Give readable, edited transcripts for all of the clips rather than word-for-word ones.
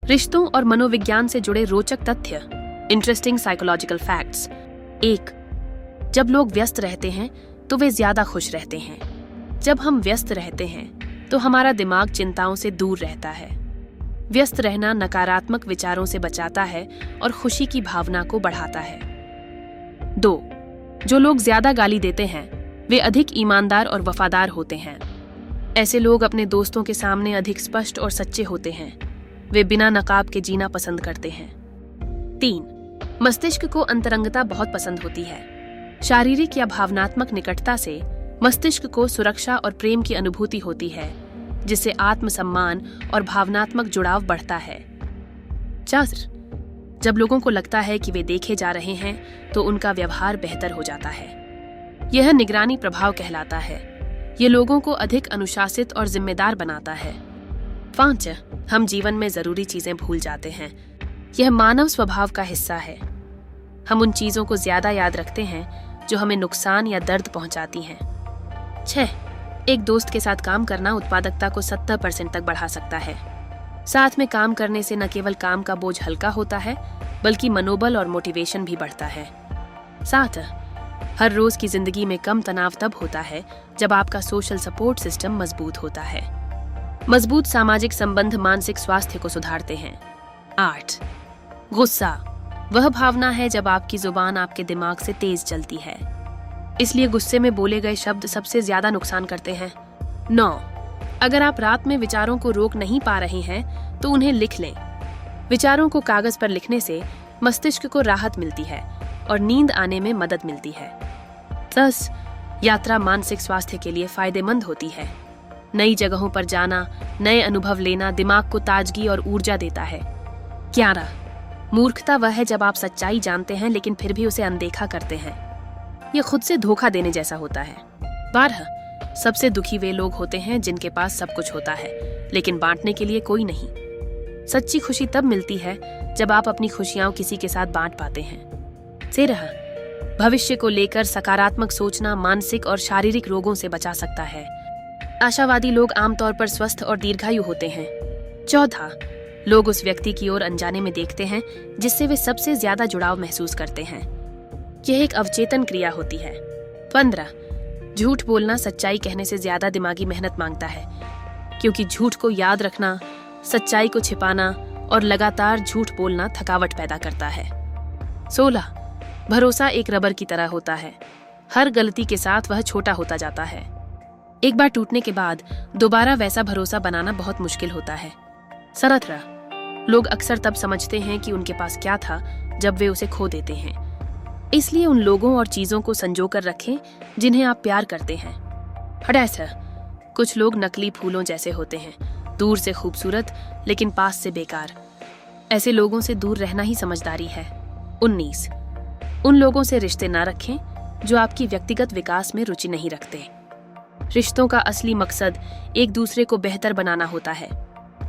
रिश्तों और मनोविज्ञान से जुड़े रोचक तथ्य, इंटरेस्टिंग साइकोलॉजिकल फैक्ट्स। 1. जब लोग व्यस्त रहते हैं तो वे ज्यादा खुश रहते हैं। जब हम व्यस्त रहते हैं तो हमारा दिमाग चिंताओं से दूर रहता है। व्यस्त रहना नकारात्मक विचारों से बचाता है और खुशी की भावना को बढ़ाता है। 2. जो लोग ज्यादा गाली देते हैं वे अधिक ईमानदार और वफादार होते हैं। ऐसे लोग अपने दोस्तों के सामने अधिक स्पष्ट और सच्चे होते हैं। वे बिना नकाब के जीना पसंद करते हैं। 3. मस्तिष्क को अंतरंगता बहुत पसंद होती है। शारीरिक या भावनात्मक निकटता से मस्तिष्क को सुरक्षा और प्रेम की अनुभूति होती है, जिससे आत्मसम्मान और भावनात्मक जुड़ाव बढ़ता है। 4. जब लोगों को लगता है कि वे देखे जा रहे हैं तो उनका व्यवहार बेहतर हो जाता है। यह निगरानी प्रभाव कहलाता है। ये लोगों को अधिक अनुशासित और जिम्मेदार बनाता है। 5. हम जीवन में जरूरी चीजें भूल जाते हैं। यह मानव स्वभाव का हिस्सा है। हम उन चीजों को ज्यादा याद रखते हैं जो हमें नुकसान या दर्द पहुंचाती हैं। 6. एक दोस्त के साथ काम करना उत्पादकता को 70% तक बढ़ा सकता है। साथ में काम करने से न केवल काम का बोझ हल्का होता है, बल्कि मनोबल और मोटिवेशन भी बढ़ता है। 7. हर रोज की जिंदगी में कम तनाव तब होता है जब आपका सोशल सपोर्ट सिस्टम मजबूत होता है। मजबूत सामाजिक संबंध मानसिक स्वास्थ्य को सुधारते हैं। 8. गुस्सा वह भावना है जब आपकी जुबान आपके दिमाग से तेज चलती है, इसलिए गुस्से में बोले गए शब्द सबसे ज्यादा नुकसान करते हैं। 9. अगर आप रात में विचारों को रोक नहीं पा रहे हैं तो उन्हें लिख लें। विचारों को कागज पर लिखने से मस्तिष्क को राहत मिलती है और नींद आने में मदद मिलती है। 10. यात्रा मानसिक स्वास्थ्य के लिए फायदेमंद होती है। नई जगहों पर जाना, नए अनुभव लेना दिमाग को ताजगी और ऊर्जा देता है। 11. मूर्खता वह है जब आप सच्चाई जानते हैं लेकिन फिर भी उसे अनदेखा करते हैं। यह खुद से धोखा देने जैसा होता है। 12. सबसे दुखी वे लोग होते हैं जिनके पास सब कुछ होता है लेकिन बांटने के लिए कोई नहीं। सच्ची खुशी तब मिलती है जब आप अपनी खुशियां किसी के साथ बांट पाते हैं। 13. भविष्य को लेकर सकारात्मक सोचना मानसिक और शारीरिक रोगों से बचा सकता है। आशावादी लोग आमतौर पर स्वस्थ और दीर्घायु होते हैं। 14. लोग उस व्यक्ति की ओर अनजाने में देखते हैं जिससे वे सबसे ज्यादा जुड़ाव महसूस करते हैं। यह एक अवचेतन क्रिया होती है। 15. झूठ बोलना सच्चाई कहने से ज्यादा दिमागी मेहनत मांगता है, क्योंकि झूठ को याद रखना, सच्चाई को छिपाना और लगातार झूठ बोलना थकावट पैदा करता है। 16. भरोसा एक रबर की तरह होता है। हर गलती के साथ वह छोटा होता जाता है। एक बार टूटने के बाद दोबारा वैसा भरोसा बनाना बहुत मुश्किल होता है। 17. लोग अक्सर तब समझते हैं कि उनके पास क्या था जब वे उसे खो देते हैं। इसलिए उन लोगों और चीजों को संजो कर रखें जिन्हें आप प्यार करते हैं। 18. कुछ लोग नकली फूलों जैसे होते हैं, दूर से खूबसूरत लेकिन पास से बेकार। ऐसे लोगों से दूर रहना ही समझदारी है। 19. उन लोगों से रिश्ते ना रखें जो आपकी व्यक्तिगत विकास में रुचि नहीं रखते। रिश्तों का असली मकसद एक दूसरे को बेहतर बनाना होता है।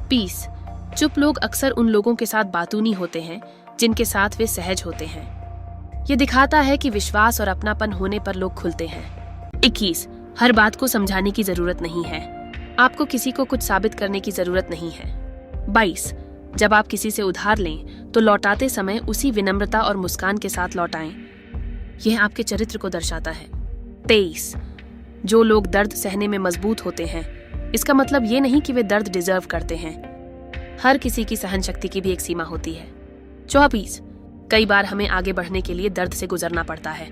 20. चुप लोग अक्सर उन लोगों के साथ बातूनी होते हैं जिनके साथ वे सहज होते हैं। ये दिखाता है कि विश्वास और अपनापन होने पर लोग खुलते हैं। 21. हर बात को समझाने की जरूरत नहीं है। आपको किसी को कुछ साबित करने की जरूरत नहीं है। 22. जब आप किसी से उधार लें तो लौटाते समय उसी विनम्रता और मुस्कान के साथ लौटाएं। यह आपके चरित्र को दर्शाता है। 23. जो लोग दर्द सहने में मजबूत होते हैं, इसका मतलब ये नहीं कि वे दर्द डिजर्व करते हैं। हर किसी की सहन शक्ति की भी एक सीमा होती है। 24. कई बार हमें आगे बढ़ने के लिए दर्द से गुजरना पड़ता है।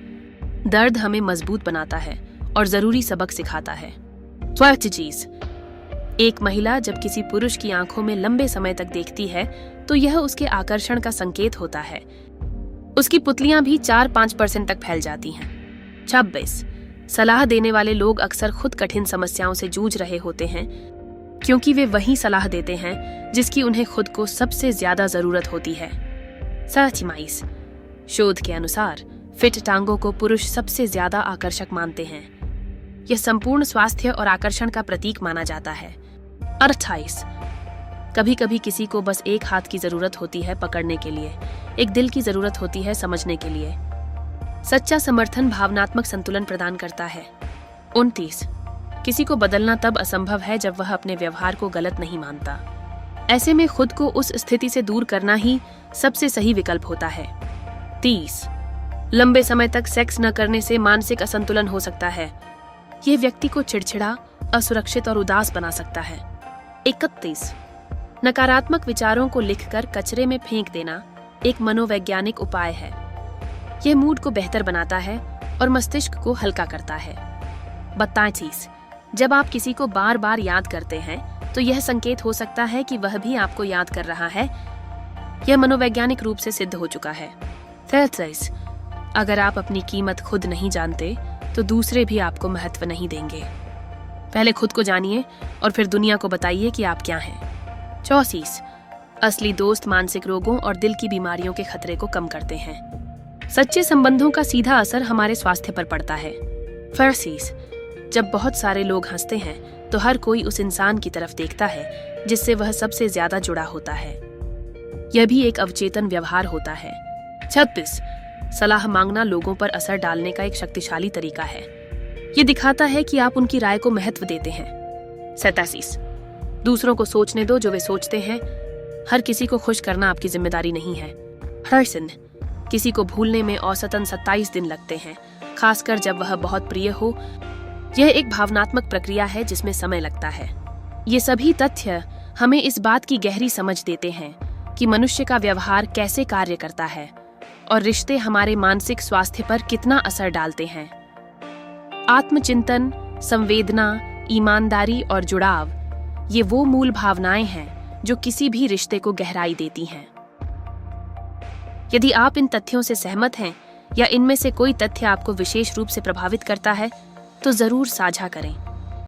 दर्द हमें मजबूत बनाता है और जरूरी सबक सिखाता है। 25. एक महिला जब किसी पुरुष की आंखों में लंबे समय तक देखती है तो यह उसके आकर्षण का संकेत होता है। उसकी पुतलियां भी 4-5% तक फैल जाती हैं। 26. सलाह देने वाले लोग अक्सर खुद कठिन समस्याओं से जूझ रहे होते हैं, क्योंकि वे वही सलाह देते हैं जिसकी उन्हें खुद को सबसे ज्यादा जरूरत होती है। 27. शोध के अनुसार फिट टांगों को पुरुष सबसे ज्यादा आकर्षक मानते हैं। यह संपूर्ण स्वास्थ्य और आकर्षण का प्रतीक माना जाता है। 28. कभी कभी किसी को बस एक हाथ की जरूरत होती है पकड़ने के लिए, एक दिल की जरूरत होती है समझने के लिए। सच्चा समर्थन भावनात्मक संतुलन प्रदान करता है। 29. किसी को बदलना तब असंभव है जब वह अपने व्यवहार को गलत नहीं मानता। ऐसे में खुद को उस स्थिति से दूर करना ही सबसे सही विकल्प होता है। 30. लंबे समय तक सेक्स न करने से मानसिक असंतुलन हो सकता है। यह व्यक्ति को चिड़चिड़ा, असुरक्षित और उदास बना सकता है। 31. नकारात्मक विचारों को लिखकर कचरे में फेंक देना एक मनोवैज्ञानिक उपाय है। यह मूड को बेहतर बनाता है और मस्तिष्क को हल्का करता है। 32. जब आप किसी को बार बार याद करते हैं तो यह संकेत हो सकता है कि वह भी आपको याद कर रहा है। यह मनोवैज्ञानिक रूप से सिद्ध हो चुका है। 33. अगर आप अपनी कीमत खुद नहीं जानते तो दूसरे भी आपको महत्व नहीं देंगे। पहले खुद को जानिए और फिर दुनिया को बताइए कि आप क्या हैं। 34. असली दोस्त मानसिक रोगों और दिल की बीमारियों के खतरे को कम करते हैं। सच्चे संबंधों का सीधा असर हमारे स्वास्थ्य पर पड़ता है। 35. जब बहुत सारे लोग हंसते हैं तो हर कोई उस इंसान की तरफ देखता है जिससे वह सबसे ज्यादा जुड़ा होता है। यह भी एक अवचेतन व्यवहार होता है। 36. सलाह मांगना लोगों पर असर डालने का एक शक्तिशाली तरीका है। यह दिखाता है कि आप उनकी राय को महत्व देते हैं। 37. दूसरों को सोचने दो जो वे सोचते हैं। हर किसी को खुश करना आपकी जिम्मेदारी नहीं है। हर्सन, किसी को भूलने में औसतन 27 दिन लगते हैं, खासकर जब वह बहुत प्रिय हो। यह एक भावनात्मक प्रक्रिया है जिसमें समय लगता है। ये सभी तथ्य हमें इस बात की गहरी समझ देते हैं कि मनुष्य का व्यवहार कैसे कार्य करता है और रिश्ते हमारे मानसिक स्वास्थ्य पर कितना असर डालते हैं। आत्मचिंतन, संवेदना, ईमानदारी और जुड़ाव ये वो मूल भावनाएं हैं जो किसी भी रिश्ते को गहराई देती हैं। यदि आप इन तथ्यों से सहमत हैं या इनमें से कोई तथ्य आपको विशेष रूप से प्रभावित करता है तो जरूर साझा करें।